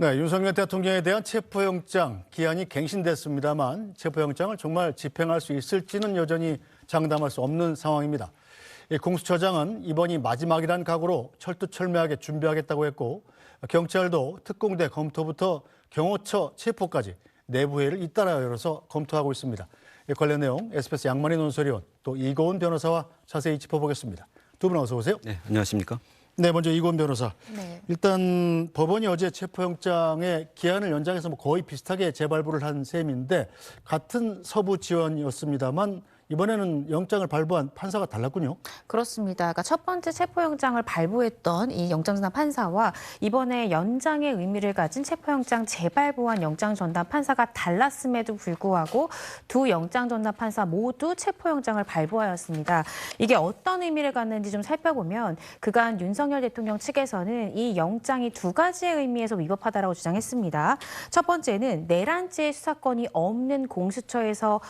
네, 윤석열 대통령에 대한 체포영장 기한이 갱신됐습니다만 체포영장을 정말 집행할 수 있을지는 여전히 장담할 수 없는 상황입니다. 공수처장은 이번이 마지막이란 각오로 철두철미하게 준비하겠다고 했고 경찰도 특공대 검토부터 경호처 체포까지 내부회의를 잇따라 열어서 검토하고 있습니다. 관련 내용 SBS 양만희 논설위원 또 이고은 변호사와 자세히 짚어보겠습니다. 두 분 어서 오세요. 네, 안녕하십니까? 네, 먼저 이고은 변호사. 네. 일단 법원이 어제 체포영장의 기한을 연장해서 거의 비슷하게 재발부를 한 셈인데 같은 서부 지원이었습니다만 이번에는 영장을 발부한 판사가 달랐군요. 그렇습니다. 그러니까 첫 번째 체포영장을 발부했던 이 영장전담 판사와 이번에 연장의 의미를 가진 체포영장 재발부한 영장전담 판사가 달랐음에도 불구하고 두 영장전담 판사 모두 체포영장을 발부하였습니다. 이게 어떤 의미를 갖는지 좀 살펴보면 그간 윤석열 대통령 측에서는 이 영장이 두 가지의 의미에서 위법하다고 주장했습니다. 첫 번째는 내란죄 수사권이 없는 공수처에서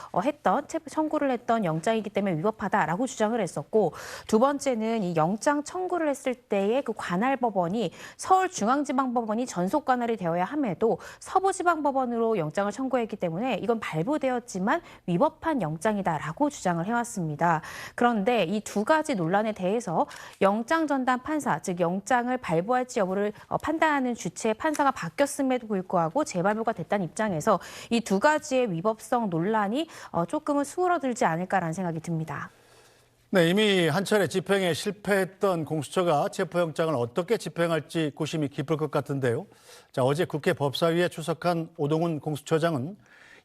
청구를 했던 영장이기 때문에 위법하다라고 주장을 했었고 두 번째는 이 영장 청구를 했을 때의 그 관할 법원이 서울중앙지방법원이 전속 관할이 되어야 함에도 서부지방법원으로 영장을 청구했기 때문에 이건 발부되었지만 위법한 영장이다라고 주장을 해왔습니다. 그런데 이 두 가지 논란에 대해서 영장전담 판사, 즉 영장을 발부할지 여부를 판단하는 주체의 판사가 바뀌었음에도 불구하고 재발부가 됐다는 입장에서 이 두 가지의 위법성 논란이 조금은 수그러들지 않을까라는 생각이 듭니다. 네, 이미 한 차례 집행에 실패했던 공수처가 체포영장을 어떻게 집행할지 고심이 깊을 것 같은데요. 자, 어제 국회 법사위에 출석한 오동훈 공수처장은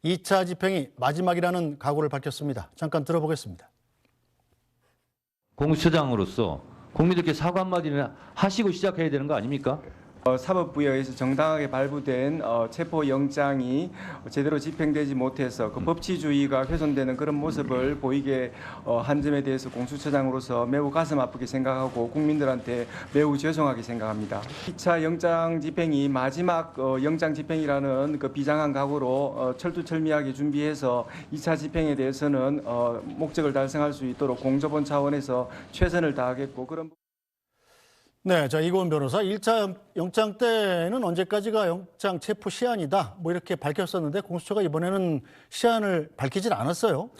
2차 집행이 마지막이라는 각오를 밝혔습니다. 잠깐 들어보겠습니다. 공수처장으로서 국민들께 사과 한마디는 하시고 시작해야 되는 거 아닙니까? 사법부에 서 정당하게 발부된 체포영장이 제대로 집행되지 못해서 그 법치주의가 훼손되는 그런 모습을 보이게 한 점에 대해서 공수처장으로서 매우 가슴 아프게 생각하고 국민들한테 매우 죄송하게 생각합니다. 2차 영장 집행이 마지막 영장 집행이라는 그 비장한 각오로 철두철미하게 준비해서 2차 집행에 대해서는 목적을 달성할 수 있도록 공조본 차원에서 최선을 다하겠고 그런 네, 자, 이고은 변호사, 1차 영장 때는 언제까지가 영장 체포 시한이다 이렇게 밝혔었는데 공수처가 이번에는 시한을 밝히질 않았어요.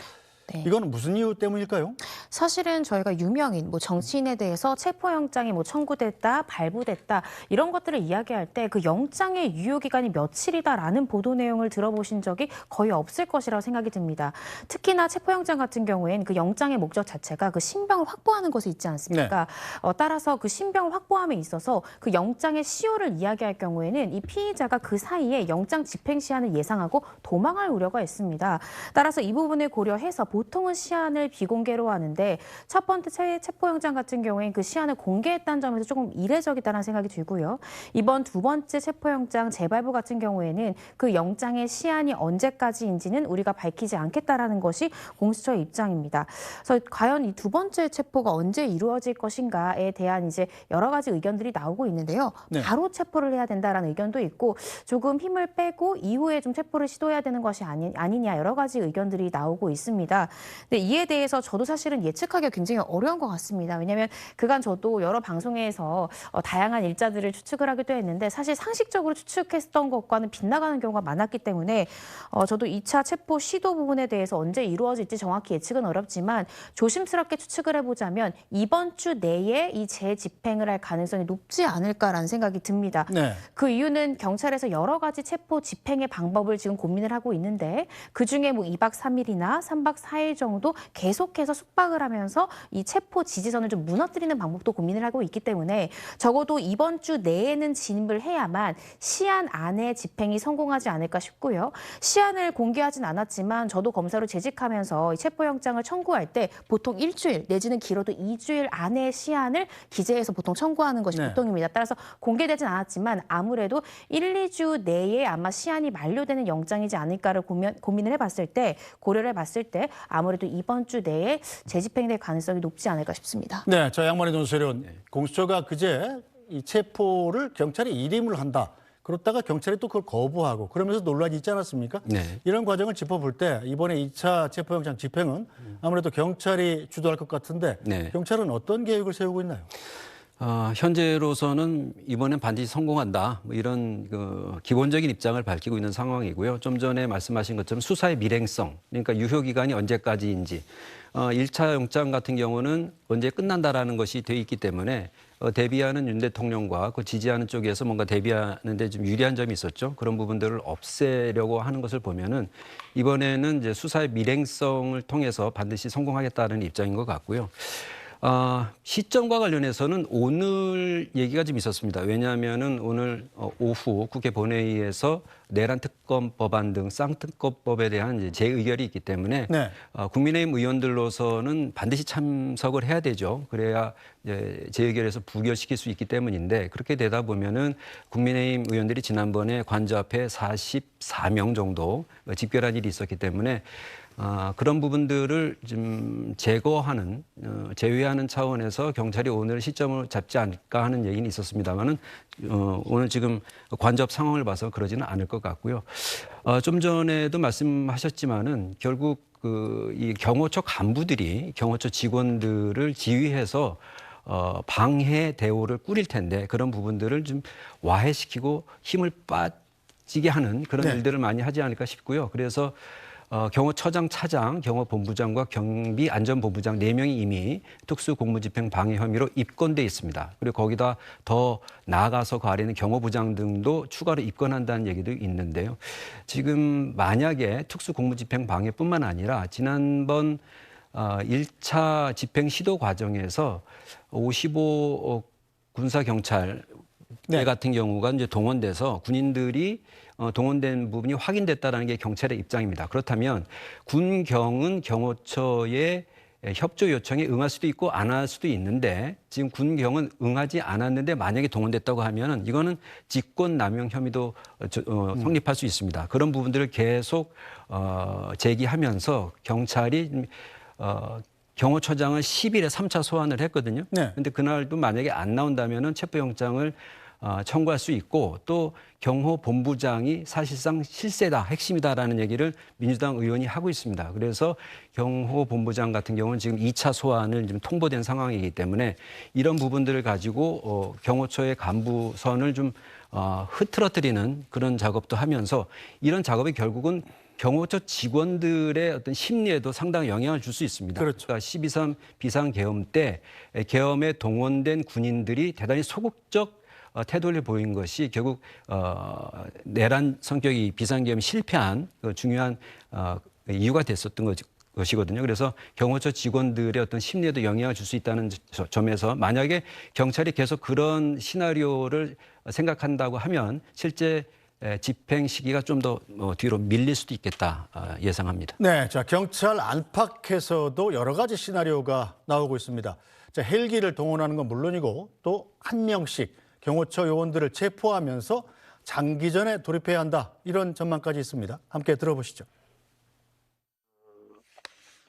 네. 이거는 무슨 이유 때문일까요? 사실은 저희가 유명인, 정치인에 대해서 체포영장이 청구됐다, 발부됐다 이런 것들을 이야기할 때 그 영장의 유효기간이 며칠이다라는 보도 내용을 들어보신 적이 거의 없을 것이라고 생각이 듭니다. 특히나 체포영장 같은 경우에는 그 영장의 목적 자체가 그 신병을 확보하는 것이 있지 않습니까? 네. 따라서 그 신병을 확보함에 있어서 그 영장의 시효를 이야기할 경우에는 이 피의자가 그 사이에 영장 집행 시한을 예상하고 도망할 우려가 있습니다. 따라서 이 부분을 고려해서 보통은 시한을 비공개로 하는데 첫 번째 체포영장 같은 경우에는 그 시한을 공개했다는 점에서 조금 이례적이다라는 생각이 들고요. 이번 두 번째 체포영장 재발부 같은 경우에는 그 영장의 시한이 언제까지인지는 우리가 밝히지 않겠다라는 것이 공수처의 입장입니다. 그래서 과연 이 두 번째 체포가 언제 이루어질 것인가에 대한 이제 여러 가지 의견들이 나오고 있는데요. 네. 바로 체포를 해야 된다라는 의견도 있고 조금 힘을 빼고 이후에 좀 체포를 시도해야 되는 것이 아니냐 여러 가지 의견들이 나오고 있습니다. 근데 이에 대해서 저도 사실은 예측하기가 굉장히 어려운 것 같습니다. 왜냐하면 그간 저도 여러 방송에서 다양한 일자들을 추측을 하기도 했는데 사실 상식적으로 추측했던 것과는 빗나가는 경우가 많았기 때문에 저도 2차 체포 시도 부분에 대해서 언제 이루어질지 정확히 예측은 어렵지만 조심스럽게 추측을 해보자면 이번 주 내에 이 재집행을 할 가능성이 높지 않을까라는 생각이 듭니다. 네. 그 이유는 경찰에서 여러 가지 체포 집행의 방법을 지금 고민을 하고 있는데 그중에 2박 3일이나 3박 4일 정도 계속해서 숙박을 하면서 이 체포 지지선을 좀 무너뜨리는 방법도 고민을 하고 있기 때문에 적어도 이번 주 내에는 진입을 해야만 시한 안에 집행이 성공하지 않을까 싶고요. 시한을 공개하진 않았지만 저도 검사로 재직하면서 이 체포영장을 청구할 때 보통 일주일 내지는 길어도 2주일 안에 시한을 기재해서 보통 청구하는 것이 네. 보통입니다. 따라서 공개되진 않았지만 아무래도 1, 2주 내에 아마 시한이 만료되는 영장이지 않을까를 고민을 해봤을 때 고려를 해봤을 때 아무래도 이번 주 내에 재집행될 가능성이 높지 않을까 싶습니다. 네, 저 양만희 논설위원, 공수처가 그제 이 체포를 경찰이 일임을 한다. 그렇다가 경찰이 또 그걸 거부하고 그러면서 논란이 있지 않았습니까? 네. 이런 과정을 짚어볼 때 이번에 2차 체포영장 집행은 아무래도 경찰이 주도할 것 같은데 네. 경찰은 어떤 계획을 세우고 있나요? 현재로서는 이번엔 반드시 성공한다, 뭐 이런 기본적인 입장을 밝히고 있는 상황이고요. 좀 전에 말씀하신 것처럼 수사의 밀행성, 그러니까 유효 기간이 언제까지인지, 1차 영장 같은 경우는 언제 끝난다라는 것이 돼 있기 때문에 대비하는 윤 대통령과 그 지지하는 쪽에서 뭔가 대비하는데 좀 유리한 점이 있었죠. 그런 부분들을 없애려고 하는 것을 보면은 이번에는 이제 수사의 밀행성을 통해서 반드시 성공하겠다는 입장인 것 같고요. 시점과 관련해서는 오늘 얘기가 좀 있었습니다. 왜냐하면은 오늘 오후 국회 본회의에서 내란 특검 법안 등 쌍특검법에 대한 이제 재의결이 있기 때문에 네. 국민의힘 의원들로서는 반드시 참석을 해야 되죠. 그래야 이제 재의결에서 부결시킬 수 있기 때문인데, 그렇게 되다 보면은 국민의힘 의원들이 지난번에 관저 앞에 44명 정도 집결한 일이 있었기 때문에 그런 부분들을 좀 제외하는 차원에서 경찰이 오늘 시점을 잡지 않을까 하는 얘기는 있었습니다만은 오늘 지금 관접 상황을 봐서 그러지는 않을 것 같고요. 좀 전에도 말씀하셨지만은 결국 이 경호처 간부들이 경호처 직원들을 지휘해서 방해 대오를 꾸릴 텐데, 그런 부분들을 좀 와해시키고 힘을 빠지게 하는 그런 네. 일들을 많이 하지 않을까 싶고요. 그래서 경호처장, 차장, 경호본부장과 경비안전본부장 4명이 이미 특수공무집행 방해 혐의로 입건돼 있습니다. 그리고 거기다 더 나아가서 그 아래는 경호부장 등도 추가로 입건한다는 얘기도 있는데요. 지금 만약에 특수공무집행 방해뿐만 아니라 지난번 1차 집행 시도 과정에서 55 군사경찰 네. 같은 경우가 이제 동원돼서 군인들이 동원된 부분이 확인됐다라는 게 경찰의 입장입니다. 그렇다면 군경은 경호처의 협조 요청에 응할 수도 있고 안 할 수도 있는데, 지금 군경은 응하지 않았는데 만약에 동원됐다고 하면은 이거는 직권남용 혐의도 성립할 수 있습니다. 그런 부분들을 계속 제기하면서 경찰이 경호처장을 10일에 3차 소환을 했거든요. 네. 근데 그날도 만약에 안 나온다면은 체포영장을 청구할 수 있고, 또 경호본부장이 사실상 실세다, 핵심이다라는 얘기를 민주당 의원이 하고 있습니다. 그래서 경호본부장 같은 경우는 지금 2차 소환을 지금 통보된 상황이기 때문에 이런 부분들을 가지고 경호처의 간부선을 좀 흐트러뜨리는 그런 작업도 하면서, 이런 작업이 결국은 경호처 직원들의 어떤 심리에도 상당히 영향을 줄 수 있습니다. 그렇죠. 그러니까 12.3 비상계엄 때 계엄에 동원된 군인들이 대단히 소극적 태도를 보인 것이 결국 내란 성격이 비상계엄이 실패한 중요한 이유가 됐었던 것이거든요. 그래서 경호처 직원들의 어떤 심리에도 영향을 줄 수 있다는 점에서, 만약에 경찰이 계속 그런 시나리오를 생각한다고 하면 실제 집행 시기가 좀 더 뒤로 밀릴 수도 있겠다 예상합니다. 네, 자, 경찰 안팎에서도 여러 가지 시나리오가 나오고 있습니다. 자, 헬기를 동원하는 건 물론이고 또 한 명씩 경호처 요원들을 체포하면서 장기전에 돌입해야 한다, 이런 전망까지 있습니다. 함께 들어보시죠.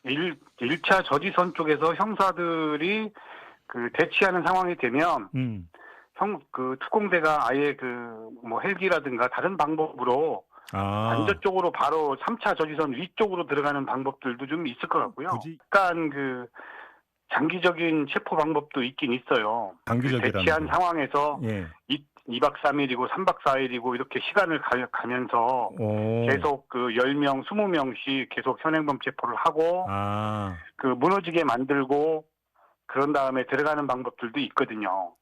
1차 저지선 쪽에서 형사들이 대치하는 상황이 되면 특공대가 아예 헬기라든가 다른 방법으로 반저 쪽으로 바로 3차 저지선 위쪽으로 들어가는 방법들도 좀 있을 것 같고요. 약간 장기적인 체포 방법도 있긴 있어요. 대치한 상황에서 2박 3일이고 3박 4일이고 이렇게 시간을 가면서 계속 10명, 20명씩 계속 현행범 체포를 하고 무너지게 만들고 그런 다음에 들어가는 방법들도 있거든요.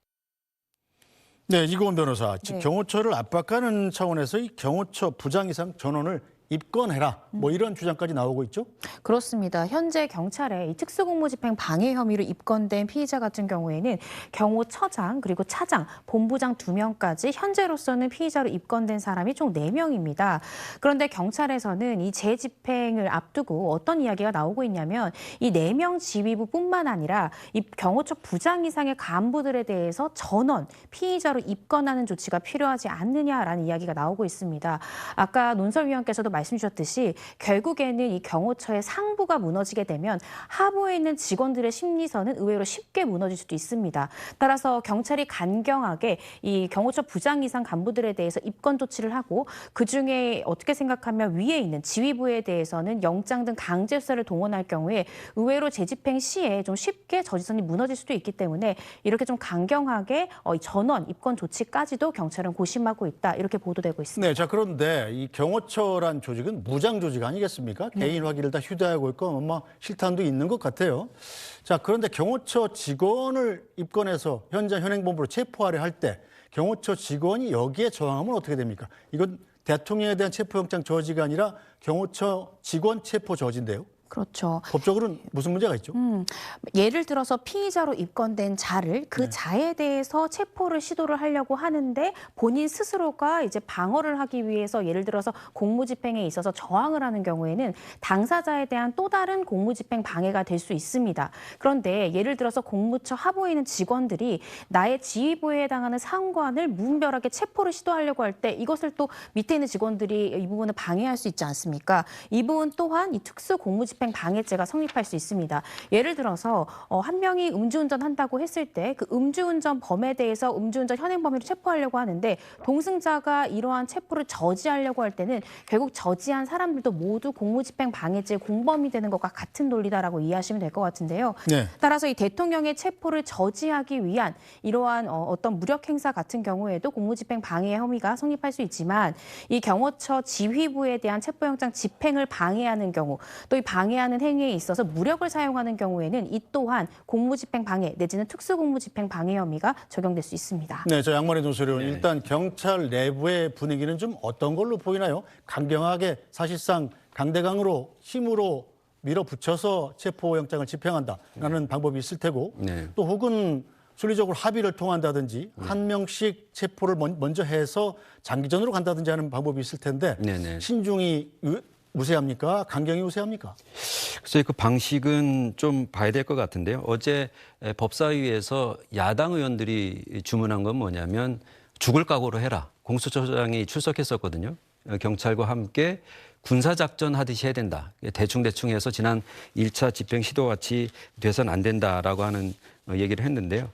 네, 이고은 변호사. 즉 네. 경호처를 압박하는 차원에서 이 경호처 부장 이상 전원을 입건해라, 뭐 이런 주장까지 나오고 있죠? 그렇습니다. 현재 경찰에 이 특수공무집행 방해 혐의로 입건된 피의자 같은 경우에는 경호처장, 그리고 차장, 본부장 2명까지 현재로서는 피의자로 입건된 사람이 총 4명입니다. 그런데 경찰에서는 이 재집행을 앞두고 어떤 이야기가 나오고 있냐면, 이 4명 지휘부뿐만 아니라 이 경호처 부장 이상의 간부들에 대해서 전원 피의자로 입건하는 조치가 필요하지 않느냐라는 이야기가 나오고 있습니다. 아까 논설위원께서도 말씀 주셨듯이 결국에는 이 경호처의 상부가 무너지게 되면 하부에 있는 직원들의 심리선은 의외로 쉽게 무너질 수도 있습니다. 따라서 경찰이 간경하게 이 경호처 부장 이상 간부들에 대해서 입건 조치를 하고 그중에 어떻게 생각하면 위에 있는 지휘부에 대해서는 영장 등 강제 수사를 동원할 경우에 의외로 재집행 시에 좀 쉽게 저지선이 무너질 수도 있기 때문에 이렇게 좀 강경하게 전원 입건 조치까지도 경찰은 고심하고 있다. 이렇게 보도되고 있습니다. 네, 자 그런데 이 경호처란 조직은 무장 조직 아니겠습니까? 개인 화기를 다 휴대하고 있고 아마 실탄도 있는 것 같아요. 자 그런데 경호처 직원을 입건해서 현장 현행범으로 체포하려 할 때 경호처 직원이 여기에 저항하면 어떻게 됩니까? 이건 대통령에 대한 체포영장 저지가 아니라 경호처 직원 체포 저지인데요. 그렇죠. 법적으로는 무슨 문제가 있죠? 예를 들어서 피의자로 입건된 자를 그 자에 대해서 체포를 시도를 하려고 하는데 본인 스스로가 이제 방어를 하기 위해서 예를 들어서 공무집행에 있어서 저항을 하는 경우에는 당사자에 대한 또 다른 공무집행 방해가 될 수 있습니다. 그런데 예를 들어서 공무처 하부에 있는 직원들이 나의 지휘부에 해당하는 상관을 무분별하게 체포를 시도하려고 할 때 이것을 또 밑에 있는 직원들이 이 부분을 방해할 수 있지 않습니까? 이 부분 또한 이 특수 공무집행 방해죄가 성립할 수 있습니다. 예를 들어서 한 명이 음주운전 한다고 했을 때 그 음주운전 범에 대해서 음주운전 현행 범위로 체포하려고 하는데 동승자가 이러한 체포를 저지하려고 할 때는 결국 저지한 사람들도 모두 공무집행 방해죄 공범이 되는 것과 같은 논리다라고 이해하시면 될 것 같은데요. 네. 따라서 이 대통령의 체포를 저지하기 위한 이러한 어떤 무력 행사 같은 경우에도 공무집행 방해 혐의가 성립할 수 있지만 이 경호처 지휘부에 대한 체포영장 집행을 방해하는 경우 또 이 방해하는 행위에 있어서 무력을 사용하는 경우에는 이 또한 공무집행 방해 내지는 특수공무집행 방해 혐의가 적용될 수 있습니다. 네, 저 양만희 논설위원 일단 경찰 내부의 분위기는 좀 어떤 걸로 보이나요? 강경하게 사실상 강대강으로 힘으로 밀어붙여서 체포영장을 집행한다라는 방법이 있을 테고 네. 또 혹은 순리적으로 합의를 통한다든지 한 명씩 체포를 먼저 해서 장기전으로 간다든지 하는 방법이 있을 텐데 네네. 신중이 우세합니까? 강경이 우세합니까? 그래서 그 방식은 좀 봐야 될 것 같은데요. 어제 법사위에서 야당 의원들이 주문한 건 뭐냐면 죽을 각오로 해라. 공수처장이 출석했었거든요. 경찰과 함께 군사작전 하듯이 해야 된다. 대충 해서 지난 1차 집행 시도 같이 돼서는 안 된다라고 하는 얘기를 했는데요.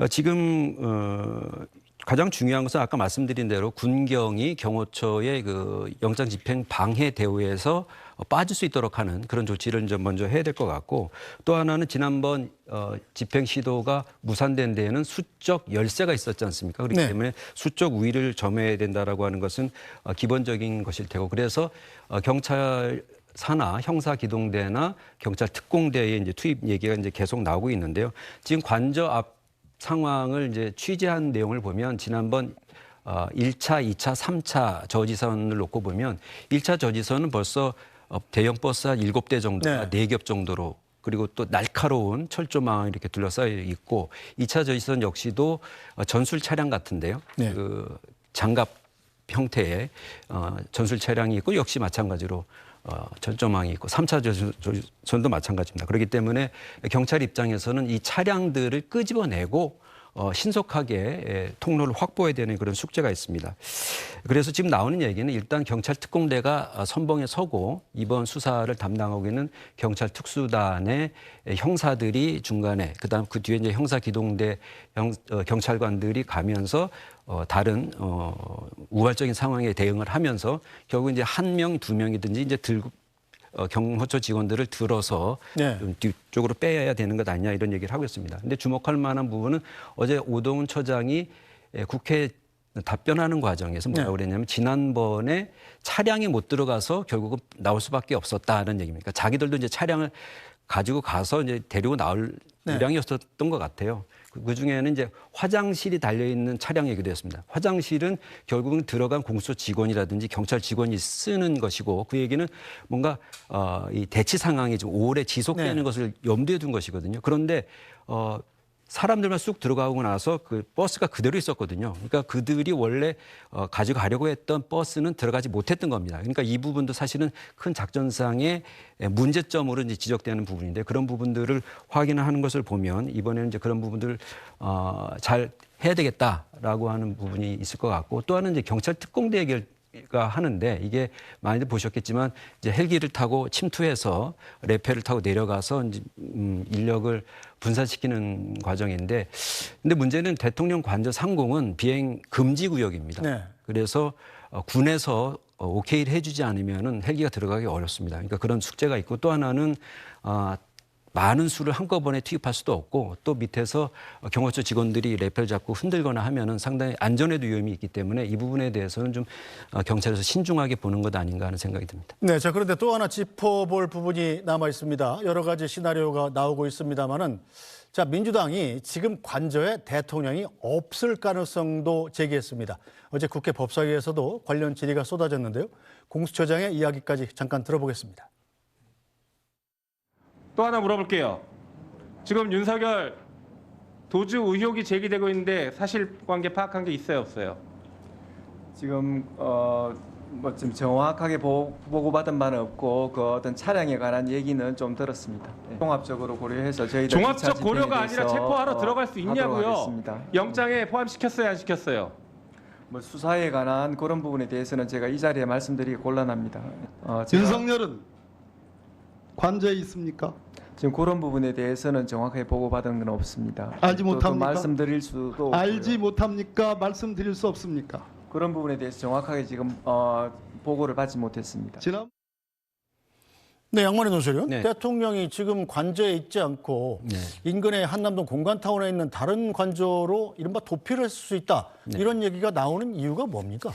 지금 가장 중요한 것은 아까 말씀드린 대로 군경이 경호처의 그 영장 집행 방해 대우에서 빠질 수 있도록 하는 그런 조치를 좀 먼저 해야 될 것 같고 또 하나는 지난번 집행 시도가 무산된 데에는 수적 열세가 있었지 않습니까? 그렇기 네. 때문에 수적 우위를 점해야 된다라고 하는 것은 기본적인 것일 테고 그래서 경찰 산하 형사기동대나 경찰 특공대의 이제 투입 얘기가 이제 계속 나오고 있는데요. 지금 관저 앞 상황을 이제 취재한 내용을 보면 지난번 1차, 2차, 3차 저지선을 놓고 보면 1차 저지선은 벌써 대형 버스 한 7대 정도가 4겹 정도로 그리고 또 날카로운 철조망 이렇게 둘러싸여 있고 2차 저지선 역시도 전술 차량 같은데요. 네. 그 장갑 형태의 전술 차량이 있고 역시 마찬가지로 철조망이 있고 3차 저지선도 마찬가지입니다. 그렇기 때문에 경찰 입장에서는 이 차량들을 끄집어내고 신속하게 통로를 확보해야 되는 그런 숙제가 있습니다. 그래서 지금 나오는 얘기는 일단 경찰 특공대가 선봉에 서고 이번 수사를 담당하고 있는 경찰 특수단의 형사들이 중간에 그다음 그 뒤에 이제 형사기동대 경찰관들이 가면서 다른 우발적인 상황에 대응을 하면서 결국 이제 한 명, 두 명이든지 이제 들고 경호처 직원들을 들어서 네. 좀 뒤쪽으로 빼야 되는 것 아니냐 이런 얘기를 하고 있습니다. 근데 주목할 만한 부분은 어제 오동훈 처장이 국회에 답변하는 과정에서 뭐라고 그랬냐면 지난번에 차량이 못 들어가서 결국은 나올 수밖에 없었다는 얘기입니다. 자기들도 이제 차량을 가지고 가서 이제 데리고 나올 의량이었던 것 같아요. 그 중에는 이제 화장실이 달려있는 차량 얘기도 했습니다. 화장실은 결국은 들어간 공수처 직원이라든지 경찰 직원이 쓰는 것이고 그 얘기는 뭔가 이 대치 상황이 좀 오래 지속되는 것을 염두에 둔 것이거든요. 그런데 사람들만 쑥 들어가고 나서 그 버스가 그대로 있었거든요. 그러니까 그들이 원래 가져가려고 했던 버스는 들어가지 못했던 겁니다. 그러니까 이 부분도 사실은 큰 작전상의 문제점으로 이제 지적되는 부분인데 그런 부분들을 확인하는 것을 보면 이번에는 이제 그런 부분들 잘 해야 되겠다라고 하는 부분이 있을 것 같고 또 하나는 이제 경찰 특공대 얘기가 있을까 하는데 이게 많이들 보셨겠지만 이제 헬기를 타고 침투해서 레페를 타고 내려가서 이제 인력을 분산시키는 과정인데 근데 문제는 대통령 관저 상공은 비행 금지 구역입니다. 네. 그래서 군에서 오케이를 해주지 않으면은 헬기가 들어가기 어렵습니다. 그러니까 그런 숙제가 있고 또 하나는 많은 수를 한꺼번에 투입할 수도 없고 또 밑에서 경호처 직원들이 레펠 잡고 흔들거나 하면은 상당히 안전에도 위험이 있기 때문에 이 부분에 대해서는 좀 경찰에서 신중하게 보는 것 아닌가 하는 생각이 듭니다. 네, 자 그런데 또 하나 짚어볼 부분이 남아 있습니다. 여러 가지 시나리오가 나오고 있습니다만은 자 민주당이 지금 관저에 대통령이 없을 가능성도 제기했습니다. 어제 국회 법사위에서도 관련 질의가 쏟아졌는데요. 공수처장의 이야기까지 잠깐 들어보겠습니다. 또 하나 물어볼게요. 지금 윤석열 도주 의혹이 제기되고 있는데 사실관계 파악한 게 있어요, 없어요? 지금 좀 정확하게 보고받은 바는 없고 그 어떤 차량에 관한 얘기는 좀 들었습니다. 네. 종합적으로 고려해서 저희들 종합적 고려가 아니라 체포하러 들어갈 수 있냐고요. 하겠습니다. 영장에 포함시켰어요, 안 시켰어요? 뭐 수사에 관한 그런 부분에 대해서는 제가 이 자리에 말씀드리기 곤란합니다. 윤석열은 관저에 있습니까? 지금 그런 부분에 대해서는 정확하게 보고받은 건 없습니다. 알지 또 못합니까? 말씀드릴 수도 없고요. 알지 못합니까? 말씀드릴 수 없습니까? 그런 부분에 대해서 정확하게 지금 보고를 받지 못했습니다. 지난 네, 양만희 논설위원. 네. 대통령이 지금 관저에 있지 않고 네. 인근의 한남동 공관타운에 있는 다른 관저로 이른바 도피를 했을 수 있다. 이런 얘기가 나오는 이유가 뭡니까?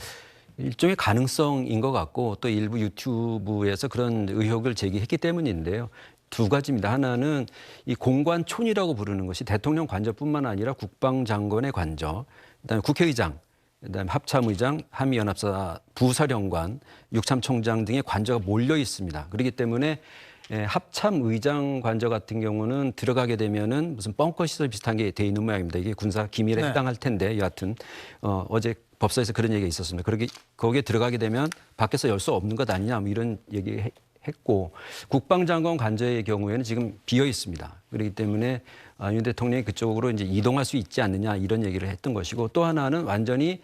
일종의 가능성인 것 같고 또 일부 유튜브에서 그런 의혹을 제기했기 때문인데요. 두 가지입니다. 하나는 이 공관촌이라고 부르는 것이 대통령 관저뿐만 아니라 국방장관의 관저, 그다음에 국회의장, 그다음에 합참의장, 한미연합사 부사령관, 육참총장 등의 관저가 몰려 있습니다. 그렇기 때문에 합참의장 관저 같은 경우는 들어가게 되면은 무슨 벙커 시설 비슷한 게 돼 있는 모양입니다. 이게 군사 기밀에 네. 해당할 텐데 여하튼 어제 법사에서 그런 얘기가 있었습니다. 그렇게 거기에 들어가게 되면 밖에서 열 수 없는 것 아니냐 뭐 이런 얘기했고 국방장관 관저의 경우에는 지금 비어 있습니다. 그렇기 때문에 윤 대통령이 그쪽으로 이제 이동할 수 있지 않느냐 이런 얘기를 했던 것이고 또 하나는 완전히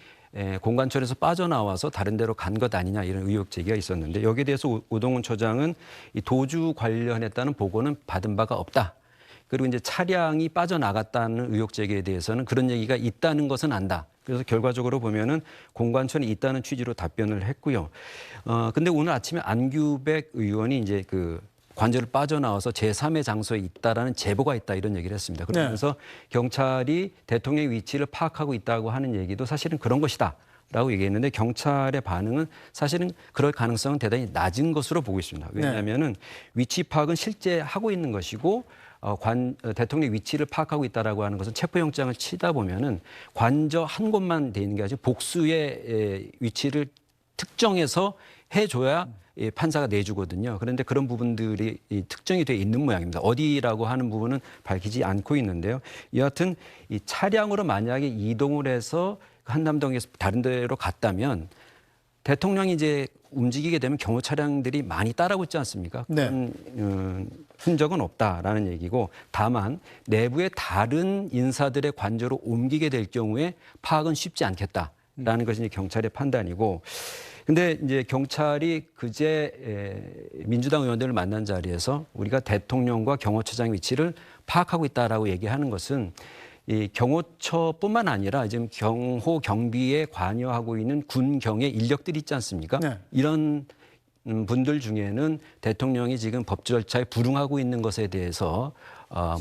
공관철에서 빠져나와서 다른 데로 간 것 아니냐 이런 의혹 제기가 있었는데 여기에 대해서 오동훈 처장은 이 도주 관련했다는 보고는 받은 바가 없다. 그리고 이제 차량이 빠져나갔다는 의혹 제기에 대해서는 그런 얘기가 있다는 것은 안다. 그래서 결과적으로 보면은 공관천이 있다는 취지로 답변을 했고요. 근데 오늘 아침에 안규백 의원이 이제 그 관저를 빠져나와서 제3의 장소에 있다라는 제보가 있다 이런 얘기를 했습니다. 그러면서 경찰이 대통령의 위치를 파악하고 있다고 하는 얘기도 사실은 그런 것이다. 라고 얘기했는데 경찰의 반응은 사실은 그럴 가능성은 대단히 낮은 것으로 보고 있습니다. 왜냐하면은 위치 파악은 실제 하고 있는 것이고 대통령 위치를 파악하고 있다라고 하는 것은 체포영장을 치다 보면은 관저 한 곳만 돼 있는 게 아니라 복수의 위치를 특정해서 해줘야 판사가 내주거든요. 그런데 그런 부분들이 특정이 돼 있는 모양입니다. 어디라고 하는 부분은 밝히지 않고 있는데요. 여하튼 이 차량으로 만약에 이동을 해서 한남동에서 다른 데로 갔다면 대통령이 이제 움직이게 되면 경호 차량들이 많이 따라오고 있지 않습니까? 그런 흔적은 없다라는 얘기고 다만 내부의 다른 인사들의 관저로 옮기게 될 경우에 파악은 쉽지 않겠다라는 것이 이제 경찰의 판단이고 근데 이제 경찰이 그제 민주당 의원들을 만난 자리에서 우리가 대통령과 경호처장 위치를 파악하고 있다라고 얘기하는 것은 이 경호처뿐만 아니라 지금 경호 경비에 관여하고 있는 군경의 인력들이 있지 않습니까? 네. 이런 분들 중에는 대통령이 지금 법 절차에 불응하고 있는 것에 대해서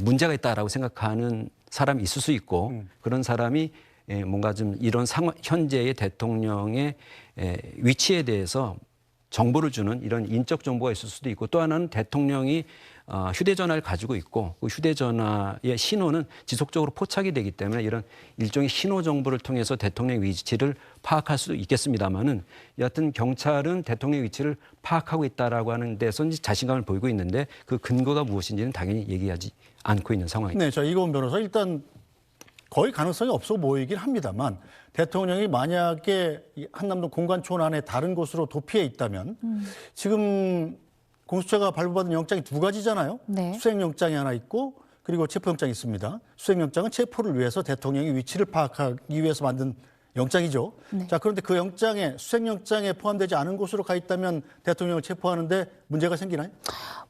문제가 있다라고 생각하는 사람이 있을 수 있고 그런 사람이 뭔가 좀 이런 현재의 대통령의 위치에 대해서 정보를 주는 이런 인적 정보가 있을 수도 있고 또 하나는 대통령이 휴대전화를 가지고 있고 그 휴대전화의 신호는 지속적으로 포착이 되기 때문에 이런 일종의 신호 정보를 통해서 대통령의 위치를 파악할 수도 있겠습니다만은 여하튼 경찰은 대통령의 위치를 파악하고 있다라고 하는 데서 자신감을 보이고 있는데 그 근거가 무엇인지는 당연히 얘기하지 않고 있는 상황입니다. 네, 자 이고은 변호사 일단 거의 가능성이 없어 보이긴 합니다만 대통령이 만약에 한남동 공관촌 안에 다른 곳으로 도피해 있다면 지금 공수처가 발부받은 영장이 두 가지잖아요. 네. 수색영장이 하나 있고 그리고 체포영장이 있습니다. 수색영장은 체포를 위해서 대통령의 위치를 파악하기 위해서 만든 영장이죠. 네. 자, 그런데 그 영장에 수색영장에 포함되지 않은 곳으로 가 있다면 대통령을 체포하는데 문제가 생기나요?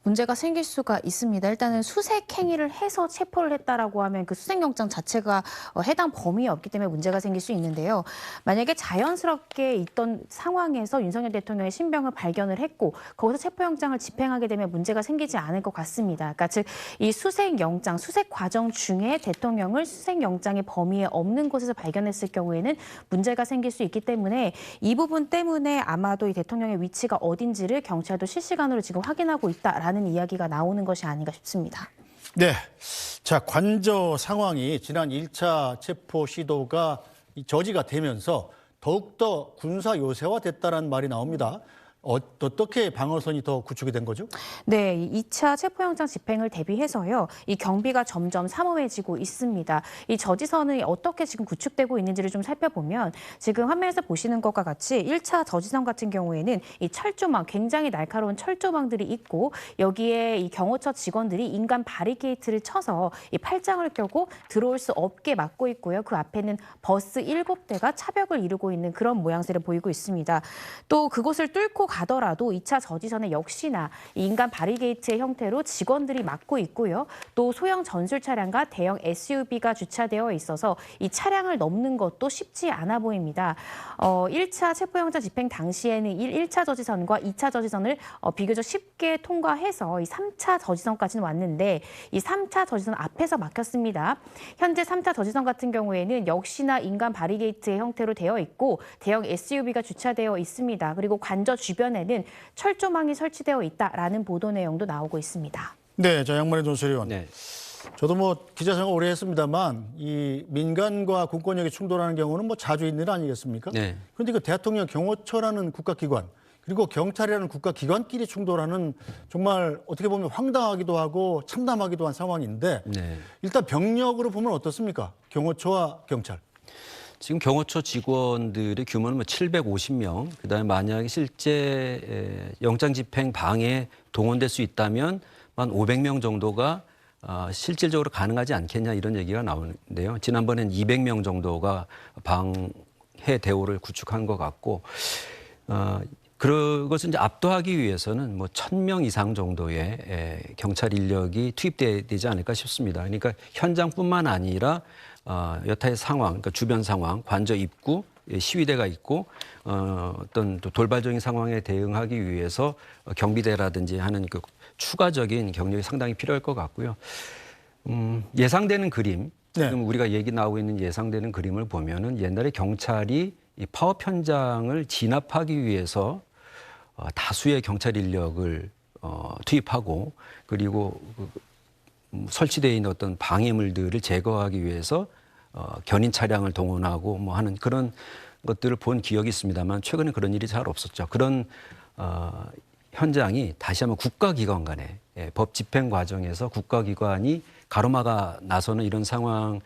문제가 생길 수가 있습니다. 일단은 수색 행위를 해서 체포를 했다라고 하면 그 수색영장 자체가 해당 범위에 없기 때문에 문제가 생길 수 있는데요. 만약에 자연스럽게 있던 상황에서 윤석열 대통령의 신병을 발견을 했고 거기서 체포영장을 집행하게 되면 문제가 생기지 않을 것 같습니다. 그러니까 즉 이 수색영장, 수색 과정 중에 대통령을 수색영장의 범위에 없는 곳에서 발견했을 경우에는 문제가 생길 수 있기 때문에 이 부분 때문에 아마도 이 대통령의 위치가 어딘지를 경찰도 실시간으로 지금 확인하고 있다라는 이야기가 나오는 것이 아닌가 싶습니다. 네. 자, 관저 상황이 지난 1차 체포 시도가 저지가 되면서 더욱더 군사 요새화됐다는 말이 나옵니다. 어떻게 방어선이 더 구축이 된 거죠? 네, 이 2차 체포영장 집행을 대비해서요. 이 경비가 점점 삼엄해지고 있습니다. 이 저지선이 어떻게 지금 구축되고 있는지를 좀 살펴보면 지금 화면에서 보시는 것과 같이 1차 저지선 같은 경우에는 이 철조망, 굉장히 날카로운 철조망들이 있고 여기에 이 경호처 직원들이 인간 바리게이트를 쳐서 이 팔짱을 껴고 들어올 수 없게 막고 있고요. 그 앞에는 버스 7대가 차벽을 이루고 있는 그런 모양새를 보이고 있습니다. 또 그곳을 뚫고 가더라도 2차 저지선에 역시나 인간 바리게이트의 형태로 직원들이 막고 있고요. 또 소형 전술 차량과 대형 SUV가 주차되어 있어서 이 차량을 넘는 것도 쉽지 않아 보입니다. 1차 체포영장 집행 당시에는 1차 저지선과 2차 저지선을 비교적 쉽게 통과해서 이 3차 저지선까지는 왔는데 이 3차 저지선 앞에서 막혔습니다. 현재 3차 저지선 같은 경우에는 역시나 인간 바리게이트의 형태로 되어 있고 대형 SUV가 주차되어 있습니다. 그리고 관저 주변에는 철조망이 설치되어 있다라는 보도 내용도 나오고 있습니다. 네, 자, 양만희 논설위원. 네. 저도 뭐 기자 생활 오래 했습니다만 이 민간과 공권력이 충돌하는 경우는 뭐 자주 있는 일 아니겠습니까? 네. 그런데 그 대통령 경호처라는 국가기관 그리고 경찰이라는 국가기관끼리 충돌하는 정말 어떻게 보면 황당하기도 하고 참담하기도 한 상황인데 네. 일단 병력으로 보면 어떻습니까? 경호처와 경찰. 지금 경호처 직원들의 규모는 뭐 750명, 그다음에 만약에 실제 영장 집행 방해에 동원될 수 있다면 한 500명 정도가 실질적으로 가능하지 않겠냐 이런 얘기가 나오는데요. 지난번엔 200명 정도가 방해 대오를 구축한 것 같고 그것을 이제 압도하기 위해서는 뭐 1,000명 이상 정도의 경찰 인력이 투입돼야 되지 않을까 싶습니다. 그러니까 현장뿐만 아니라 여타의 상황, 그러니까 주변 상황, 관저 입구, 시위대가 있고 어떤 또 돌발적인 상황에 대응하기 위해서 경비대라든지 하는 그 추가적인 경력이 상당히 필요할 것 같고요. 예상되는 그림, 네. 지금 우리가 얘기 나오고 있는 예상되는 그림을 보면은 옛날에 경찰이 이 파업 현장을 진압하기 위해서 다수의 경찰 인력을 투입하고 그리고 설치되어 있는 어떤 방해물들을 제거하기 위해서 견인 차량을 동원하고 뭐 하는 그런 것들을 본 기억이 있습니다만 최근에 그런 일이 잘 없었죠. 그런 현장이 다시 한번 국가기관 간에 법 집행 과정에서 국가기관이 가로막아 나서는 이런 상황이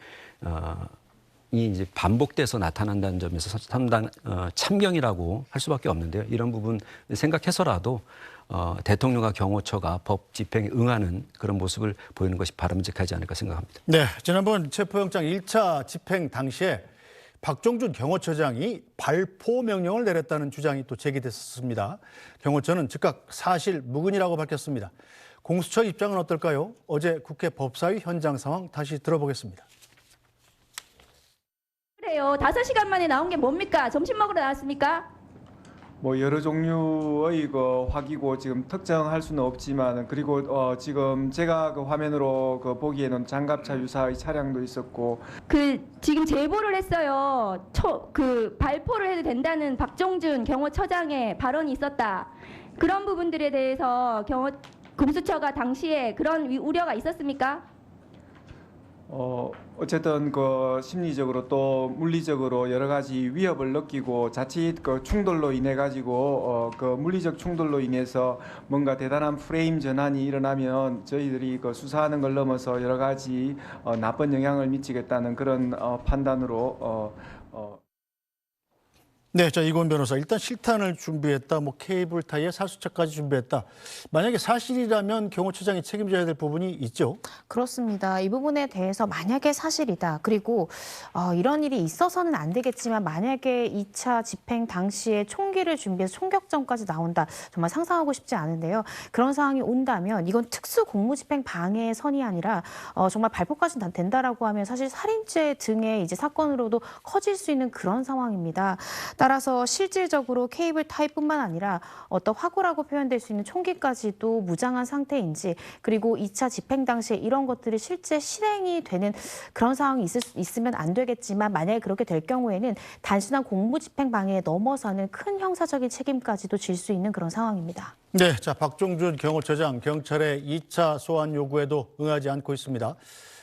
이제 반복돼서 나타난다는 점에서 상당 참경이라고 할 수밖에 없는데요. 이런 부분 생각해서라도 대통령과 경호처가 법 집행에 응하는 그런 모습을 보이는 것이 바람직하지 않을까 생각합니다. 네, 지난번 체포영장 1차 집행 당시에 박종준 경호처장이 발포 명령을 내렸다는 주장이 또 제기됐습니다. 경호처는 즉각 사실 무근이라고 밝혔습니다. 공수처 입장은 어떨까요? 어제 국회 법사위 현장 상황 다시 들어보겠습니다. 그래요. 5시간 만에 나온 게 뭡니까? 점심 먹으러 나왔습니까? 뭐 여러 종류의 그 화기고 지금 특정할 수는 없지만 그리고 지금 제가 그 화면으로 그 보기에는 장갑차 유사의 차량도 있었고 지금 제보를 했어요. 발포를 해도 된다는 박종준 경호처장의 발언이 있었다. 그런 부분들에 대해서 공수처가 당시에 그런 우려가 있었습니까? 어쨌든 그 심리적으로 또 물리적으로 여러 가지 위협을 느끼고 자칫 그 충돌로 인해 가지고 그 물리적 충돌로 인해서 뭔가 대단한 프레임 전환이 일어나면 저희들이 그 수사하는 걸 넘어서 여러 가지 나쁜 영향을 미치겠다는 그런 판단으로 네, 자 이건 변호사 일단 실탄을 준비했다, 뭐 케이블 타이에 살수차까지 준비했다. 만약에 사실이라면 경호처장이 책임져야 될 부분이 있죠. 그렇습니다. 이 부분에 대해서 만약에 사실이다. 그리고 이런 일이 있어서는 안 되겠지만 만약에 2차 집행 당시에 총기를 준비해서 총격전까지 나온다. 정말 상상하고 싶지 않은데요. 그런 상황이 온다면 이건 특수 공무집행 방해의 선이 아니라 정말 발포까지 된다라고 하면 사실 살인죄 등의 이제 사건으로도 커질 수 있는 그런 상황입니다. 따라서 실질적으로 케이블 타이뿐만 아니라 어떤 화구라고 표현될 수 있는 총기까지도 무장한 상태인지, 그리고 2차 집행 당시에 이런 것들이 실제 실행이 되는 그런 상황이 있으면 안 되겠지만 만약에 그렇게 될 경우에는 단순한 공무집행 방해에 넘어서는 큰 형사적인 책임까지도 질 수 있는 그런 상황입니다. 네, 자 박종준 경호처장 경찰의 2차 소환 요구에도 응하지 않고 있습니다.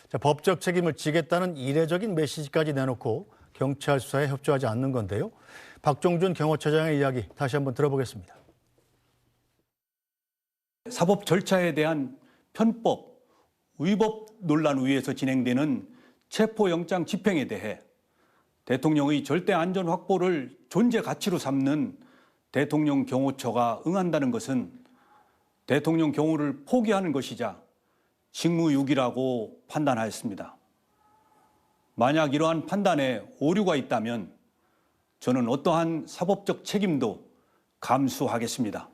자, 법적 책임을 지겠다는 이례적인 메시지까지 내놓고 경찰 수사에 협조하지 않는 건데요. 박종준 경호처장의 이야기 다시 한번 들어보겠습니다. 사법 절차에 대한 편법, 위법 논란 위에서 진행되는 체포영장 집행에 대해 대통령의 절대 안전 확보를 존재 가치로 삼는 대통령 경호처가 응한다는 것은 대통령 경호를 포기하는 것이자 직무유기라고 판단하였습니다. 만약 이러한 판단에 오류가 있다면 저는 어떠한 사법적 책임도 감수하겠습니다.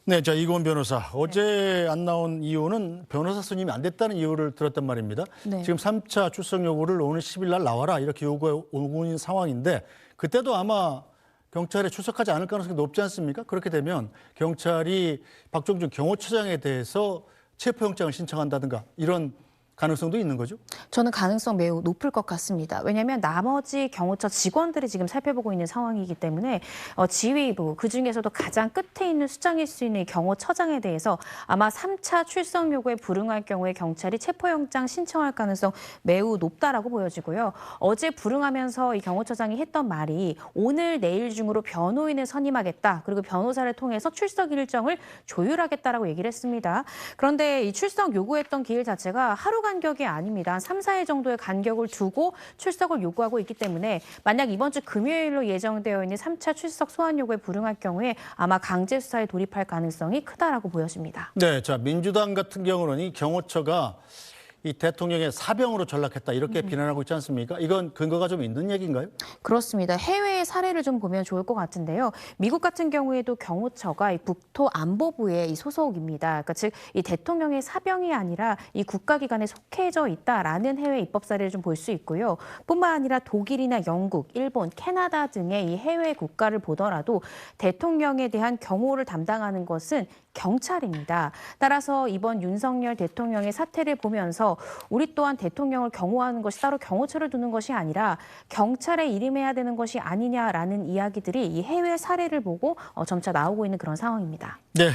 네, 자 이건 변호사. 어제 안 나온 이유는 변호사 선임이 안 됐다는 이유를 들었단 말입니다. 네. 지금 3차 출석 요구를 오늘 10일 날 나와라 이렇게 요구하고 있는 상황인데 그때도 아마 경찰에 출석하지 않을 가능성이 높지 않습니까? 그렇게 되면 경찰이 박종준 경호처장에 대해서 체포영장을 신청한다든가 이런 가능성도 있는 거죠? 저는 가능성 매우 높을 것 같습니다. 왜냐하면 나머지 경호처 직원들이 지금 살펴보고 있는 상황이기 때문에 지휘부, 그중에서도 가장 끝에 있는 수장일 수 있는 이 경호처장에 대해서 아마 3차 출석 요구에 불응할 경우에 경찰이 체포영장 신청할 가능성 매우 높다라고 보여지고요. 어제 불응하면서 이 경호처장이 했던 말이 오늘 내일 중으로 변호인을 선임하겠다. 그리고 변호사를 통해서 출석 일정을 조율하겠다라고 얘기를 했습니다. 그런데 이 출석 요구했던 기일 자체가 하루 간격이 아닙니다. 한 3, 4일 정도의 간격을 두고 출석을 요구하고 있기 때문에 만약 이번 주 금요일로 예정되어 있는 3차 출석 소환 요구에 불응할 경우에 아마 강제 수사에 돌입할 가능성이 크다라고 보여집니다. 네, 자 민주당 같은 경우는 이 경호처가 이 대통령의 사병으로 전락했다 이렇게 비난하고 있지 않습니까? 이건 근거가 좀 있는 얘기인가요? 그렇습니다. 해외의 사례를 좀 보면 좋을 것 같은데요. 미국 같은 경우에도 경호처가 이 국토안보부의 이 소속입니다. 그러니까 즉 이 대통령의 사병이 아니라 이 국가기관에 속해져 있다라는 해외 입법 사례를 좀 볼 수 있고요. 뿐만 아니라 독일이나 영국, 일본, 캐나다 등의 이 해외 국가를 보더라도 대통령에 대한 경호를 담당하는 것은 경찰입니다. 따라서 이번 윤석열 대통령의 사태를 보면서 우리 또한 대통령을 경호하는 것이 따로 경호처를 두는 것이 아니라 경찰에 일임해야 되는 것이 아니냐라는 이야기들이 이 해외 사례를 보고 점차 나오고 있는 그런 상황입니다. 네,